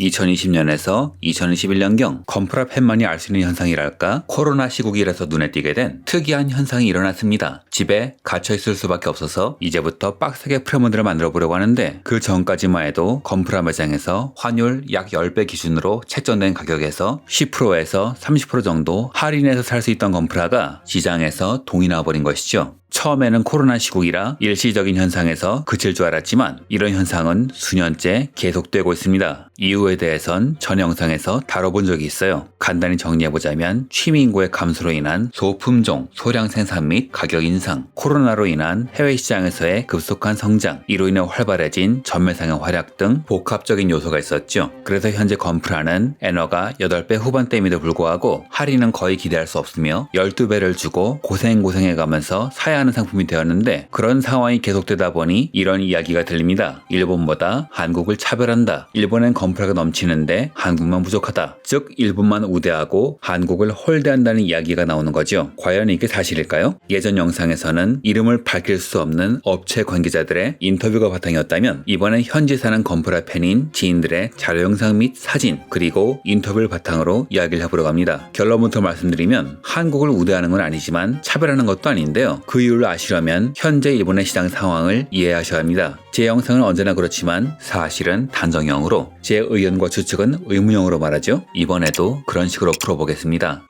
2020년에서 2021년경 건프라 팬만이 알 수 있는 현상이랄까 코로나 시국이라서 눈에 띄게 된 특이한 현상이 일어났습니다. 집에 갇혀있을 수밖에 없어서 이제부터 빡세게 프레모델을 만들어 보려고 하는데 그 전까지만 해도 건프라 매장에서 환율 약 10배 기준으로 책정된 가격에서 10%에서 30% 정도 할인해서 살 수 있던 건프라가 시장에서 동이 나와버린 것이죠. 처음에는 코로나 시국이라 일시적인 현상에서 그칠 줄 알았지만 이런 현상은 수년째 계속되고 있습니다. 이유에 대해선 전 영상에서 다뤄본 적이 있어요. 간단히 정리해보자면 취미 인구의 감소로 인한 소품종, 소량 생산 및 가격 인상, 코로나로 인한 해외 시장에서의 급속한 성장, 이로 인해 활발해진 전매상의 활약 등 복합적인 요소가 있었죠. 그래서 현재 건프라는 엔화가 8배 후반대임에도 불구하고 할인은 거의 기대할 수 없으며 12배를 주고 고생해가면서 사야 하는 상품이 되었는데 그런 상황이 계속되다 보니 이런 이야기가 들립니다. 일본보다 한국을 차별한다. 일본엔 건프라가 넘치는데 한국만 부족하다. 즉 일본만 우대하고 한국을 홀대한다는 이야기가 나오는 거죠. 과연 이게 사실일까요? 예전 영상에서는 이름을 밝힐 수 없는 업체 관계자들의 인터뷰가 바탕이었다면 이번엔 현지 사는 건프라 팬인 지인들의 자료 영상 및 사진 그리고 인터뷰를 바탕으로 이야기를 해보려고 합니다. 결론부터 말씀드리면 한국을 우대하는 건 아니지만 차별하는 것도 아닌데요. 그 이유를 아시려면 현재 일본의 시장 상황을 이해하셔야 합니다. 제 영상은 언제나 그렇지만 사실은 단정형으로, 제 의견과 추측은 의문형으로 말하죠. 이번에도 그런 식으로 풀어보겠습니다.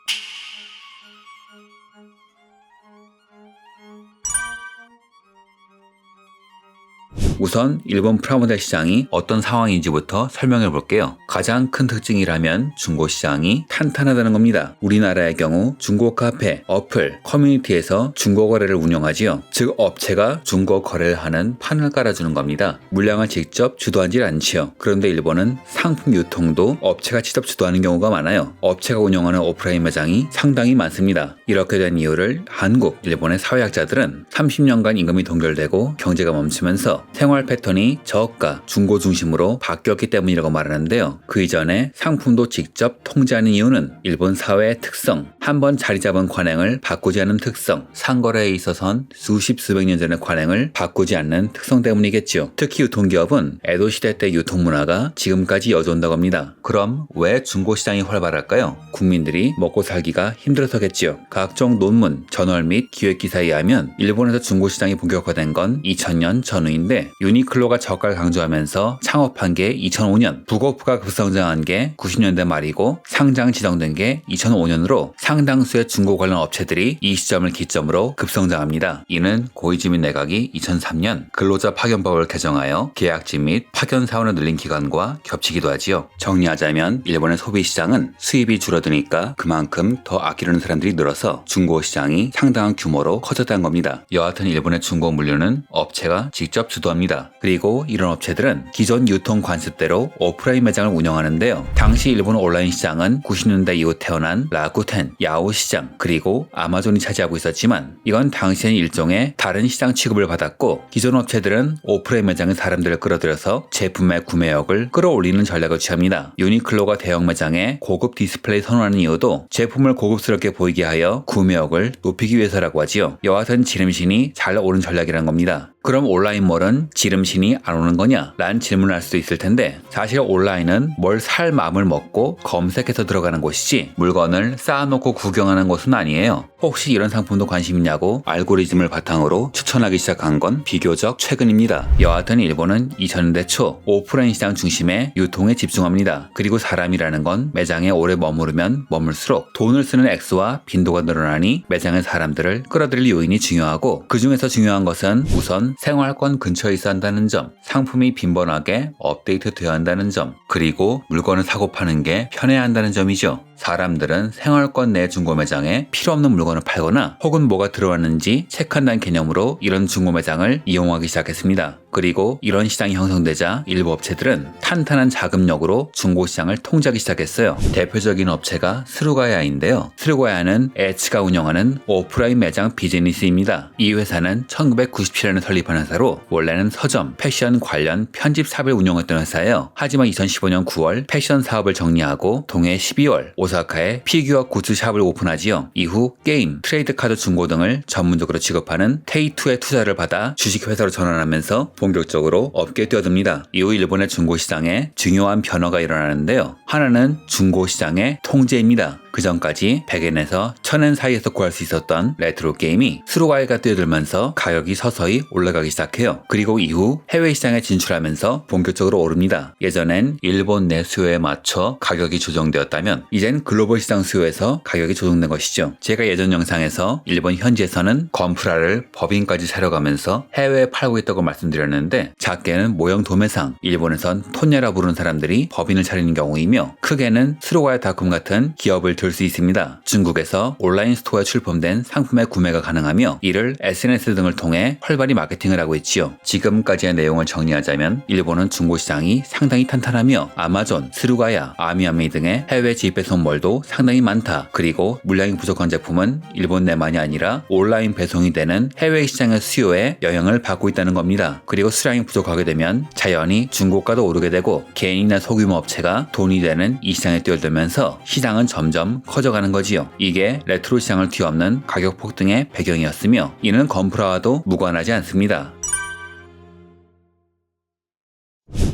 우선 일본 프라모델 시장이 어떤 상황인지부터 설명해 볼게요. 가장 큰 특징이라면 중고 시장이 탄탄하다는 겁니다. 우리나라의 경우 중고 카페, 어플, 커뮤니티에서 중고 거래를 운영하지요. 즉 업체가 중고 거래를 하는 판을 깔아주는 겁니다. 물량을 직접 주도하지 않지요. 그런데 일본은 상품 유통도 업체가 직접 주도하는 경우가 많아요. 업체가 운영하는 오프라인 매장이 상당히 많습니다. 이렇게 된 이유를 한국, 일본의 사회학자들은 30년간 임금이 동결되고 경제가 멈추면서 생활 패턴이 저가, 중고 중심으로 바뀌었기 때문이라고 말하는데요. 그 이전에 상품도 직접 통제하는 이유는 일본 사회의 특성, 한번 자리 잡은 관행을 바꾸지 않는 특성, 상거래에 있어선 수백 년 전의 관행을 바꾸지 않는 특성 때문이겠죠. 특히 유통기업은 에도시대 때 유통문화가 지금까지 이어져온다고 합니다. 그럼 왜 중고시장이 활발할까요? 국민들이 먹고 살기가 힘들어서겠지요. 각종 논문, 저널 및 기획기사에 의하면 일본에서 중고시장이 본격화된 건 2000년 전후인데 유니클로가 저가를 강조하면서 창업한 게 2005년, 북오프가 급성장한 게 90년대 말이고 상장 지정된 게 2005년으로 상당수의 중고 관련 업체들이 이 시점을 기점으로 급성장합니다. 이는 고이즈미 내각이 2003년 근로자 파견법을 개정하여 계약직 및 파견 사원을 늘린 기간과 겹치기도 하지요. 정리하자면 일본의 소비 시장은 수입이 줄어드니까 그만큼 더 아끼려는 사람들이 늘어서 중고 시장이 상당한 규모로 커졌다는 겁니다. 여하튼 일본의 중고 물류는 업체가 직접 주도합니다. 그리고 이런 업체들은 기존 유통 관습대로 오프라인 매장을 운영하는데요. 당시 일본 온라인 시장은 90년대 이후 태어난 라쿠텐, 야후 시장, 그리고 아마존이 차지하고 있었지만 이건 당시엔 일종의 다른 시장 취급을 받았고 기존 업체들은 오프라인 매장의 사람들을 끌어들여서 제품의 구매력을 끌어올리는 전략을 취합니다. 유니클로가 대형 매장에 고급 디스플레이 선호하는 이유도 제품을 고급스럽게 보이게 하여 구매력을 높이기 위해서라고 하지요. 여하튼 지름신이 잘 오른 전략이란 겁니다. 그럼 온라인몰은 지름신이 안 오는 거냐? 라는 질문을 할 수도 있을 텐데 사실 온라인은 뭘 살 마음을 먹고 검색해서 들어가는 곳이지 물건을 쌓아놓고 구경하는 곳은 아니에요. 혹시 이런 상품도 관심 있냐고 알고리즘을 바탕으로 추천하기 시작한 건 비교적 최근입니다. 여하튼 일본은 2000년대 초 오프라인 시장 중심의 유통에 집중합니다. 그리고 사람이라는 건 매장에 오래 머무르면 머물수록 돈을 쓰는 액수와 빈도가 늘어나니 매장의 사람들을 끌어들일 요인이 중요하고 그 중에서 중요한 것은 우선 생활권 근처에 있어야 한다는 점, 상품이 빈번하게 업데이트 되어야 한다는 점, 그리고 물건을 사고 파는 게 편해야 한다는 점이죠. 사람들은 생활권 내 중고 매장에 필요 없는 물건을 팔거나 혹은 뭐가 들어왔는지 체크한다는 개념으로 이런 중고 매장을 이용하기 시작했습니다. 그리고 이런 시장이 형성되자 일부 업체들은 탄탄한 자금력으로 중고 시장을 통제하기 시작했어요. 대표적인 업체가 스루가야인데요. 스루가야는 에츠가 운영하는 오프라인 매장 비즈니스입니다. 이 회사는 1997년에 설립한 회사로 원래는 서점, 패션 관련 편집 사업을 운영했던 회사예요. 하지만 2015년 9월 패션 사업을 정리하고 동해 12월 오사카에 피규어 굿즈 샵을 오픈하지요. 이후 게임, 트레이드 카드 중고 등을 전문적으로 취급하는 테이투의 투자를 받아 주식회사로 전환하면서 본격적으로 업계에 뛰어듭니다. 이후 일본의 중고시장에 중요한 변화가 일어나는데요. 하나는 중고시장의 통제입니다. 그 전까지 100엔에서 1000엔 사이에서 구할 수 있었던 레트로 게임이 수로가이가 뛰어들면서 가격이 서서히 올라가기 시작해요. 그리고 이후 해외 시장에 진출하면서 본격적으로 오릅니다. 예전엔 일본 내 수요에 맞춰 가격이 조정되었다면 이젠 글로벌 시장 수요에서 가격이 조정된 것이죠. 제가 예전 영상에서 일본 현지에서는 건프라를 법인까지 차려가면서 해외에 팔고 있다고 말씀드렸는데, 작게는 모형 도매상, 일본에선 톤야라 부르는 사람들이 법인을 차리는 경우이며, 크게는 스로가야닷컴 같은 기업을 들 수 있습니다. 중국에서 온라인 스토어에 출품된 상품의 구매가 가능하며 이를 SNS 등을 통해 활발히 마케팅을 하고 있지요. 지금까지의 내용을 정리하자면 일본은 중고시장이 상당히 탄탄하며 아마존, 스루가야, 아미아미 등의 해외 직배송몰도 상당히 많다. 그리고 물량이 부족한 제품은 일본 내만이 아니라 온라인 배송이 되는 해외 시장의 수요에 영향을 받고 있다는 겁니다. 그리고 수량이 부족하게 되면 자연히 중고가도 오르게 되고 개인이나 소규모 업체가 돈이 되는 이 시장에 뛰어들면서 시장은 점점 커져가는 거지요. 이게 레트로 시장을 뒤엎는 가격 폭등의 배경이었으며 이는 건프라와도 무관하지 않습니다.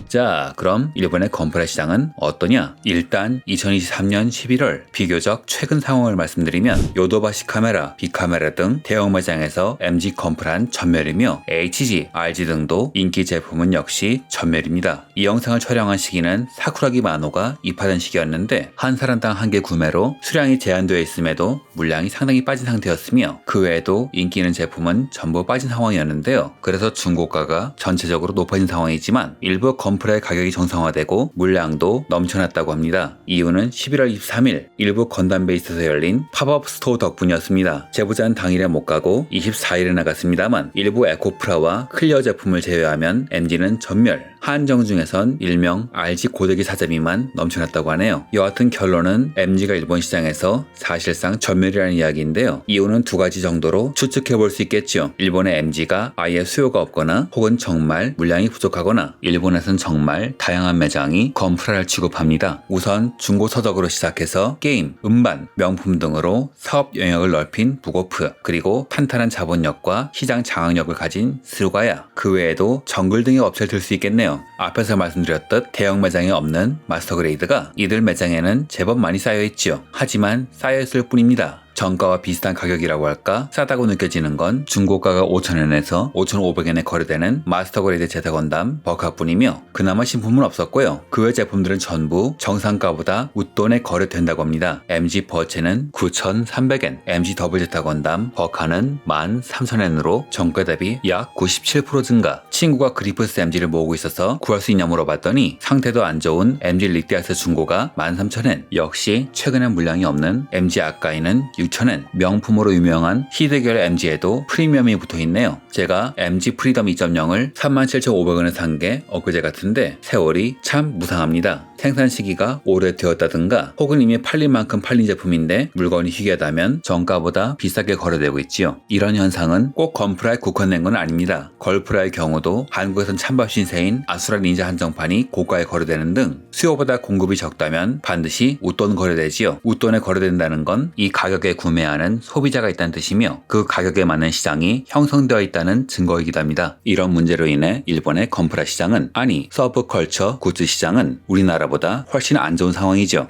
자, 그럼 일본의 건프라 시장은 어떠냐? 일단 2023년 11월 비교적 최근 상황을 말씀드리면 요도바시 카메라, 빅카메라 등 대형 매장에서 MG 건프라는 전멸이며 HG, RG 등도 인기 제품은 역시 전멸입니다. 이 영상을 촬영한 시기는 사쿠라기 만호가 입하된 시기였는데 한 사람당 한 개 구매로 수량이 제한되어 있음에도 물량이 상당히 빠진 상태였으며 그 외에도 인기 있는 제품은 전부 빠진 상황이었는데요. 그래서 중고가가 전체적으로 높아진 상황이지만 일부 건프라의 가격이 정상화되고 물량도 넘쳐났다고 합니다. 이유는 11월 23일 일부 건담 베이스에서 열린 팝업 스토어 덕분이었습니다. 제보자는 당일에 못 가고 24일에 나갔습니다만 일부 에코프라와 클리어 제품을 제외하면 MG는 전멸, 한정 중에선 일명 RG 고데기 사재미만 넘쳐났다고 하네요. 여하튼 결론은 MG가 일본 시장에서 사실상 전멸이라는 이야기인데요. 이유는 두 가지 정도로 추측해볼 수 있겠죠. 일본의 MG가 아예 수요가 없거나 혹은 정말 물량이 부족하거나 일본에선 정말 다양한 매장이 건프라를 취급합니다. 우선 중고 서적으로 시작해서 게임, 음반, 명품 등으로 사업 영역을 넓힌 부고프, 그리고 탄탄한 자본력과 시장 장악력을 가진 스루가야, 그 외에도 정글 등의 업체를 들 수 있겠네요. 앞에서 말씀드렸듯 대형 매장에 없는 마스터그레이드가 이들 매장에는 제법 많이 쌓여있지요. 하지만 쌓여있을 뿐입니다. 정가와 비슷한 가격이라고 할까? 싸다고 느껴지는 건 중고가가 5,000엔에서 5,500엔에 거래되는 마스터그레이드 제타건담 버카뿐이며 그나마 신품은 없었고요. 그 외 제품들은 전부 정상가보다 웃돈에 거래된다고 합니다. MG 버체는 9,300엔, MG 더블 제타건담 버카는 13,000엔으로 정가 대비 약 97% 증가. 친구가 그리프스 MG를 모으고 있어서 구할 수 있냐 물어봤더니 상태도 안 좋은 MG 릭디아스 중고가 13,000엔, 역시 최근에 물량이 없는 MG 아까이는 6,000엔, 명품으로 유명한 히드결 MG에도 프리미엄이 붙어있네요. 제가 MG 프리덤 2.0을 37,500원에 산 게 엊그제 같은데 세월이 참 무상합니다. 생산 시기가 오래되었다든가 혹은 이미 팔린 만큼 팔린 제품인데 물건이 희귀하다면 정가보다 비싸게 거래되고 있지요. 이런 현상은 꼭 건프라에 국한된 건 아닙니다. 걸프라의 경우도 한국에선 찬밥 신세인 아수라 닌자 한정판이 고가에 거래되는 등 수요보다 공급이 적다면 반드시 웃돈 거래되지요. 웃돈에 거래된다는 건 이 가격에 구매하는 소비자가 있다는 뜻이며 그 가격에 맞는 시장이 형성되어 있다는 증거이기도 합니다. 이런 문제로 인해 일본의 건프라 시장은, 아니 서브컬처 굿즈 시장은 우리나라보다 훨씬 안 좋은 상황이죠.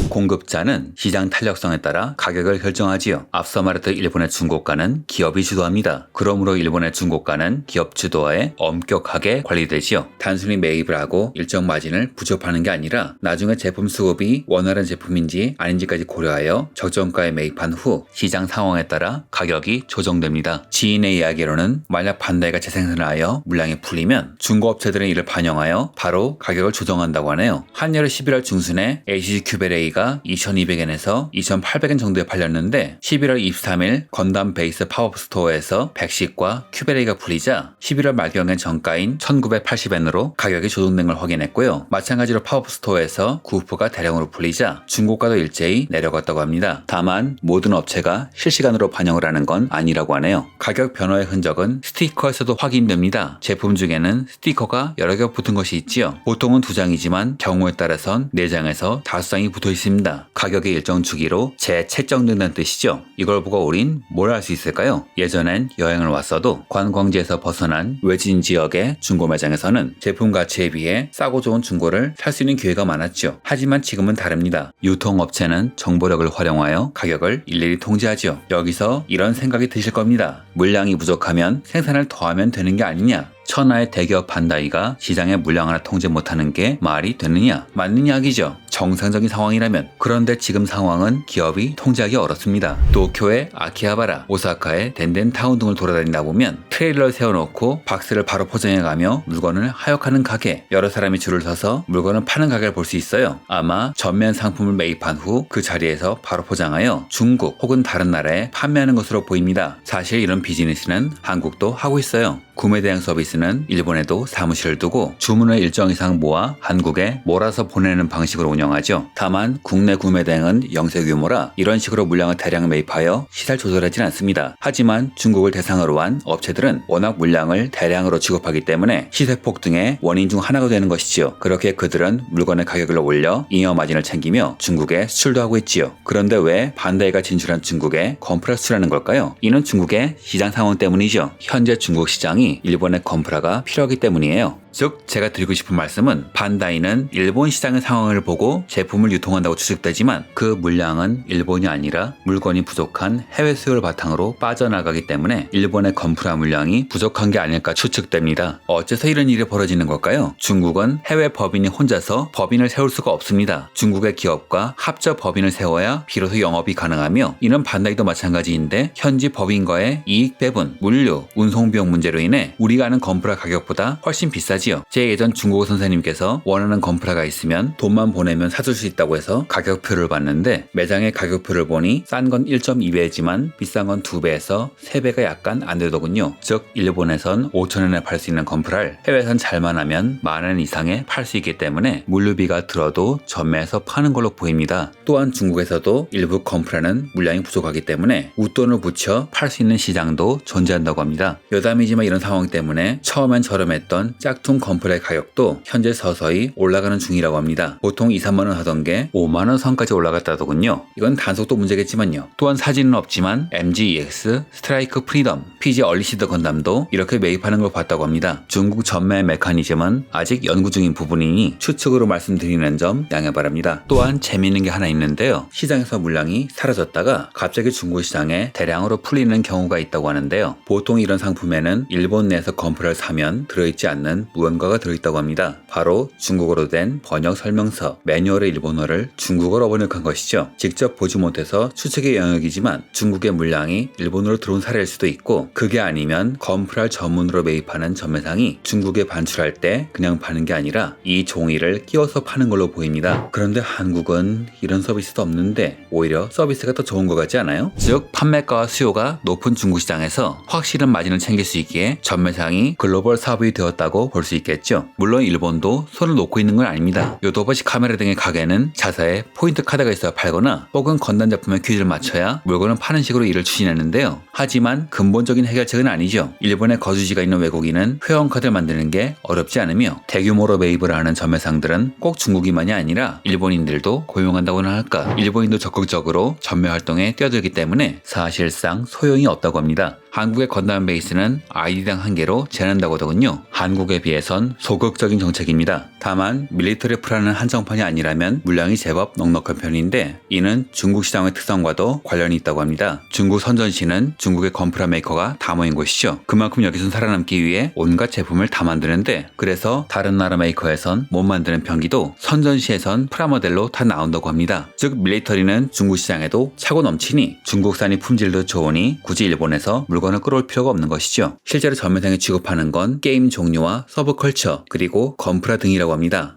공급자는 시장 탄력성에 따라 가격을 결정하지요. 앞서 말했던 일본의 중고가는 기업이 주도합니다. 그러므로 일본의 중고가는 기업 주도하에 엄격하게 관리되지요. 단순히 매입을 하고 일정 마진을 부족하는 게 아니라 나중에 제품 수급이 원활한 제품인지 아닌지까지 고려하여 적정가에 매입한 후 시장 상황에 따라 가격이 조정됩니다. 지인의 이야기로는 만약 반다이가 재생산을 하여 물량이 풀리면 중고업체들은 이를 반영하여 바로 가격을 조정한다고 하네요. 한여름 11월 중순에 HG 큐베레이가 2,200엔에서 2,800엔 정도에 팔렸는데 11월 23일 건담 베이스 팝업 스토어에서 백식과 큐베레이가 풀리자 11월 말경엔 정가인 1,980엔으로 가격이 조정된 걸 확인했고요. 마찬가지로 팝업 스토어에서 구프가 대량으로 풀리자 중고가도 일제히 내려갔다고 합니다. 다만 모든 업체가 실시간으로 반영을 하는 건 아니라고 하네요. 가격 변화의 흔적은 스티커에서도 확인됩니다. 제품 중에는 스티커가 여러 개 붙은 것이 있지요. 보통은 2장이지만 경우에 따라선 4장에서 5장이 붙어 있습니다. 것입니다. 가격이 일정 주기로 재책정된다는 뜻이죠. 이걸 보고 우린 뭘 할 수 있을까요? 예전엔 여행을 왔어도 관광지에서 벗어난 외진 지역의 중고 매장에서는 제품 가치에 비해 싸고 좋은 중고를 살 수 있는 기회가 많았죠. 하지만 지금은 다릅니다. 유통업체는 정보력을 활용하여 가격을 일일이 통제하죠. 여기서 이런 생각이 드실 겁니다. 물량이 부족하면 생산을 더 하면 되는 게 아니냐? 천하의 대기업 반다이가 시장의 물량 하나 통제 못하는 게 말이 되느냐? 맞는 이야기죠. 정상적인 상황이라면. 그런데 지금 상황은 기업이 통제하기 어렵습니다. 도쿄의 아키하바라, 오사카의 덴덴타운 등을 돌아다니다 보면 트레일러를 세워놓고 박스를 바로 포장해가며 물건을 하역하는 가게, 여러 사람이 줄을 서서 물건을 파는 가게를 볼 수 있어요. 아마 전면 상품을 매입한 후 그 자리에서 바로 포장하여 중국 혹은 다른 나라에 판매하는 것으로 보입니다. 사실 이런 비즈니스는 한국도 하고 있어요. 구매 대행 서비스는 일본에도 사무실을 두고 주문을 일정 이상 모아 한국에 몰아서 보내는 방식으로 운영하죠. 다만 국내 구매 대행은 영세 규모라 이런 식으로 물량을 대량 매입하여 시세를 조절하진 않습니다. 하지만 중국을 대상으로 한 업체들은 워낙 물량을 대량으로 취급하기 때문에 시세 폭등의 원인 중 하나가 되는 것이지요. 그렇게 그들은 물건의 가격을 올려 잉여 마진을 챙기며 중국에 수출도 하고 있지요. 그런데 왜 반다이가 진출한 중국에 건프라 수출하는 걸까요? 이는 중국의 시장 상황 때문이죠. 현재 중국 시장이 일본의 건프라가 필요하기 때문이에요. 즉 제가 드리고 싶은 말씀은 반다이는 일본 시장의 상황을 보고 제품을 유통한다고 추측되지만 그 물량은 일본이 아니라 물건이 부족한 해외 수요를 바탕으로 빠져나가기 때문에 일본의 건프라 물량이 부족한 게 아닐까 추측됩니다. 어째서 이런 일이 벌어지는 걸까요? 중국은 해외 법인이 혼자서 법인을 세울 수가 없습니다. 중국의 기업과 합쳐 법인을 세워야 비로소 영업이 가능하며 이는 반다이도 마찬가지인데 현지 법인과의 이익 배분, 물류, 운송비용 문제로 인해 우리가 아는 건프라 가격보다 훨씬 비싸지 제 예전 중국어 선생님께서 원하는 건프라가 있으면 돈만 보내면 사줄 수 있다고 해서 가격표를 봤는데 매장의 가격표를 보니 싼 건 1.2배지만 비싼 건 2배에서 3배가 약간 안 되더군요. 즉 일본에선 5,000원에 팔 수 있는 건프라를 해외에선 잘만 하면 10,000원 이상에 팔 수 있기 때문에 물류비가 들어도 전매해서 파는 걸로 보입니다. 또한 중국에서도 일부 건프라는 물량이 부족하기 때문에 웃돈을 붙여 팔 수 있는 시장도 존재한다고 합니다. 여담이지만 이런 상황 때문에 처음엔 저렴했던 짝퉁 건프라의 가격도 현재 서서히 올라가는 중이라고 합니다. 보통 2, 3만원 하던 게 5만원 선까지 올라갔다더군요. 이건 단속도 문제겠지만요. 또한 사진은 없지만 MG-EX, 스트라이크 프리덤, PG 얼리시드 건담도 이렇게 매입하는 걸 봤다고 합니다. 중국 전매 메커니즘은 아직 연구 중인 부분이니 추측으로 말씀드리는 점 양해 바랍니다. 또한 재미있는 게 하나 있는데요. 시장에서 물량이 사라졌다가 갑자기 중국 시장에 대량으로 풀리는 경우가 있다고 하는데요. 보통 이런 상품에는 일본 내에서 건프라를 사면 들어있지 않는 무언가가 들어있다고 합니다. 바로 중국어로 된 번역 설명서, 매뉴얼의 일본어를 중국어로 번역한 것이죠. 직접 보지 못해서 추측의 영역이지만 중국의 물량이 일본으로 들어온 사례일 수도 있고 그게 아니면 건프라를 전문으로 매입하는 전매상이 중국에 반출할 때 그냥 파는 게 아니라 이 종이를 끼워서 파는 걸로 보입니다. 그런데 한국은 이런 서비스도 없는데 오히려 서비스가 더 좋은 것 같지 않아요? 즉 판매가와 수요가 높은 중국 시장에서 확실한 마진을 챙길 수 있기에 전매상이 글로벌 사업이 되었다고 볼 수 있겠죠. 물론 일본도 손을 놓고 있는 건 아닙니다. 요도바시 카메라 등의 가게는 자사에 포인트 카드가 있어야 팔거나 혹은 건담 제품의 퀴즈를 맞춰야 물건을 파는 식으로 일을 추진하는데요. 하지만 근본적인 해결책은 아니죠. 일본에 거주지가 있는 외국인은 회원카드를 만드는 게 어렵지 않으며 대규모로 매입을 하는 전매상들은 꼭 중국인만이 아니라 일본인들도 고용한다고는 할까. 일본인도 적극적으로 전매 활동에 뛰어들기 때문에 사실상 소용이 없다고 합니다. 한국의 건담 베이스는 아이디당 1개로 제한한다고 하더군요. 한국에 비해선 소극적인 정책입니다. 다만 밀리터리 프라는 한정판이 아니라면 물량이 제법 넉넉한 편인데 이는 중국 시장의 특성과도 관련이 있다고 합니다. 중국 선전시는 중국의 건프라 메이커가 다 모인 곳이죠. 그만큼 여기선 살아남기 위해 온갖 제품을 다 만드는데 그래서 다른 나라 메이커에선 못 만드는 편기도 선전시에선 프라모델로 다 나온다고 합니다. 즉 밀리터리는 중국 시장에도 차고 넘치니 중국산이 품질도 좋으니 굳이 일본에서 물건을 끌어올 필요가 없는 것이죠. 실제로 전매상에 취급하는 건 게임 종류와 서브컬처 그리고 건프라 등이라고 합니다.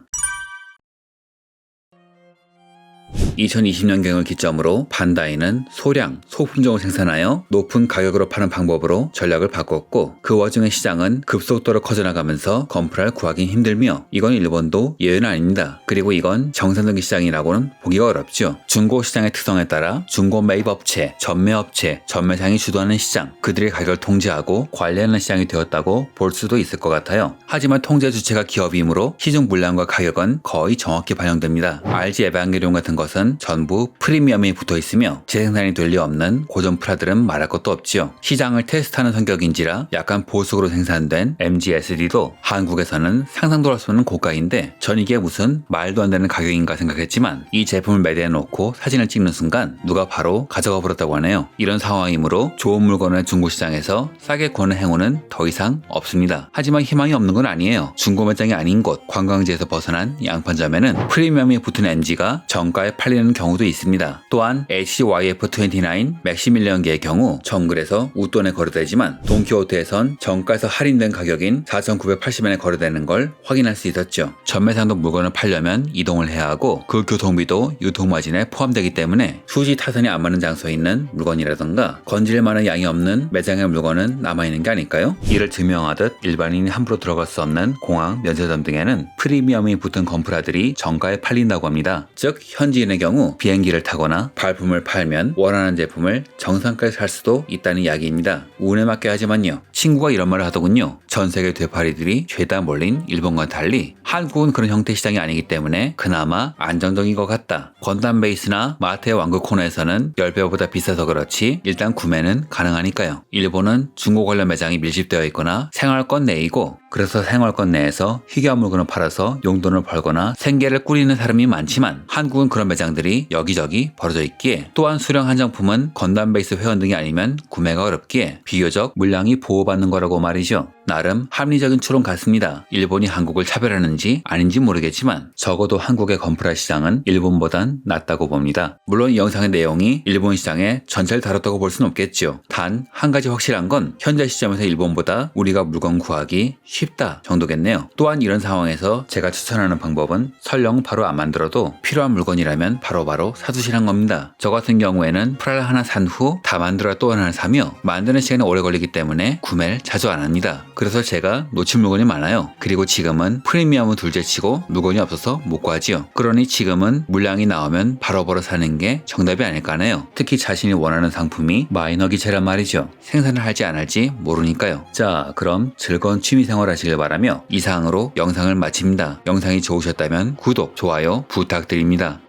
2020년경을 기점으로 반다이는 소량, 소품종을 생산하여 높은 가격으로 파는 방법으로 전략을 바꿨고 그 와중에 시장은 급속도로 커져나가면서 건프라를 구하기 힘들며 이건 일본도 예외는 아닙니다. 그리고 이건 정상적인 시장이라고는 보기가 어렵죠. 중고 시장의 특성에 따라 중고 매입업체, 전매업체, 전매상이 주도하는 시장, 그들의 가격을 통제하고 관리하는 시장이 되었다고 볼 수도 있을 것 같아요. 하지만 통제 주체가 기업이므로 시중 물량과 가격은 거의 정확히 반영됩니다. RG 에반게리온 같은 것은 제품은 전부 프리미엄이 붙어 있으며 재생산이 될 리 없는 고전 프라들은 말할 것도 없지요. 시장을 테스트하는 성격인지라 약간 보수적으로 생산된 MG-SD도 한국에서는 상상도 할 수 없는 고가인데 전 이게 무슨 말도 안 되는 가격인가 생각했지만 이 제품을 매대해 놓고 사진을 찍는 순간 누가 바로 가져가 버렸다고 하네요. 이런 상황이므로 좋은 물건을 중고시장에서 싸게 구하는 행운은 더 이상 없습니다. 하지만 희망이 없는 건 아니에요. 중고 매장이 아닌 곳, 관광지에서 벗어난 양판점에는 프리미엄이 붙은 MG가 정가에 팔리는 경우도 있습니다. 또한 HCYF29 맥시밀리언계의 경우 정글에서 웃돈에 거래되지만 돈키호테에선 정가에서 할인된 가격인 4,980엔에 거래되는 걸 확인할 수 있었죠. 전매상도 물건을 팔려면 이동을 해야 하고 그 교통비도 유통마진에 포함되기 때문에 수지 타선이 안 맞는 장소에 있는 물건이라던가 건질 만한 양이 없는 매장의 물건은 남아있는 게 아닐까요? 이를 증명하듯 일반인이 함부로 들어갈 수 없는 공항, 면세점 등에는 프리미엄이 붙은 건프라들이 정가에 팔린다고 합니다. 즉 현지인의 경우 비행기를 타거나 발품을 팔면 원하는 제품을 정상가에 살 수도 있다는 이야기입니다. 운에 맞게 하지만요. 친구가 이런 말을 하더군요. 전 세계 되팔이들이 죄다 몰린 일본과 달리 한국은 그런 형태 시장이 아니기 때문에 그나마 안정적인 것 같다. 건담 베이스나 마트의 왕국 코너에서는 10배보다 비싸서 그렇지 일단 구매는 가능하니까요. 일본은 중고 관련 매장이 밀집되어 있거나 생활권 내이고 그래서 생활권 내에서 희귀한 물건을 팔아서 용돈을 벌거나 생계를 꾸리는 사람이 많지만 한국은 그런 매장들이 여기저기 벌어져 있기에 또한 수령 한정품은 건담 베이스 회원 등이 아니면 구매가 어렵기에 비교적 물량이 보호받는 거라고 말이죠. 나름 합리적인 추론 같습니다. 일본이 한국을 차별하는지 아닌지 모르겠지만 적어도 한국의 건프라 시장은 일본보단 낫다고 봅니다. 물론 이 영상의 내용이 일본 시장의 전체를 다뤘다고 볼 수는 없겠죠. 단 한 가지 확실한 건 현재 시점에서 일본보다 우리가 물건 구하기 쉽다 정도겠네요. 또한 이런 상황에서 제가 추천하는 방법은 설령 바로 안 만들어도 필요한 물건이라면 바로바로 사두시란 겁니다. 저 같은 경우에는 프라를 하나 산 후 다 만들어 또 하나를 사며 만드는 시간이 오래 걸리기 때문에 구매를 자주 안 합니다. 그래서 제가 놓친 물건이 많아요. 그리고 지금은 프리미엄은 둘째치고 물건이 없어서 못 구하지요. 그러니 지금은 물량이 나오면 바로바로 사는 게 정답이 아닐까 하네요. 특히 자신이 원하는 상품이 마이너 기체란 말이죠. 생산을 할지 안 할지 모르니까요. 자, 그럼 즐거운 취미생활 하시길 바라며 이상으로 영상을 마칩니다. 영상이 좋으셨다면 구독, 좋아요 부탁드립니다.